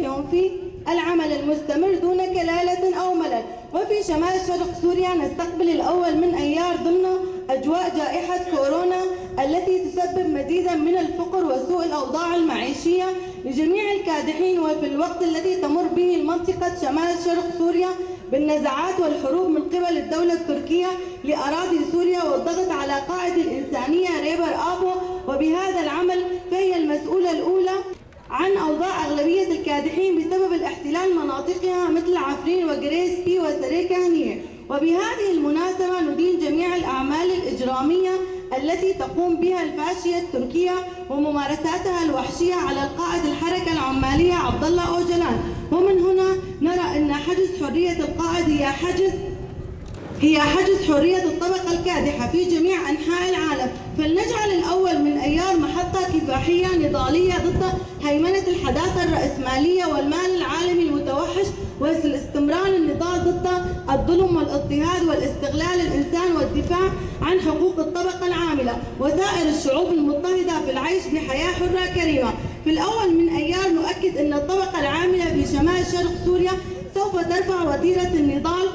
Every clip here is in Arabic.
اليوم في العمل المستمر دون كلالة أو ملل. وفي شمال شرق سوريا نستقبل الأول من أيار ضمن أجواء جائحة كورونا التي تسبب مزيدا من الفقر وسوء الأوضاع المعيشية لجميع الكادحين، وفي الوقت الذي تمر به المنطقة شمال شرق سوريا بالنزعات والحروب من قبل الدولة التركية لأراضي سوريا والضغط على قائد الإنسانية ريبر آبو. وبهذا العمل فهي المسؤولة الأولى عن أوضاع أغلبية الكادحين بسبب الاحتلال مناطقها مثل عفرين وجريس بي وسريكانية. وبهذه المناسبة ندين جميع الأعمال الإجرامية التي تقوم بها الفاشية التركية وممارساتها الوحشية على القائد الحركة العمالية عبد الله أوجلان. ومن هنا نرى أن حجز حرية القائد هي حجز حرية الطبقة الكادحة في جميع أنحاء العالم. فلنجعل الأول من أيار محطة كفاحية نضالية ضد هيمنة الحداثة الرأسمالية والمال العالمي المتوحش، واستمرار النضال ضد الظلم والاضطهاد والاستغلال الإنسان والدفاع عن حقوق الطبقة العاملة وسائر الشعوب المضطهدة في العيش بحياة حرة كريمة. في الأول من أيار نؤكد أن الطبقة العاملة في شمال شرق سوريا سوف ترفع وتيرة النضال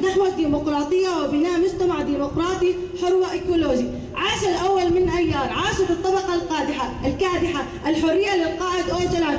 نحو الديمقراطية وبناء مجتمع ديمقراطي حر وإيكولوجي. عاش الأول من أيار، عاشت الطبقة الكادحة، الحرية للقائد أوجلان.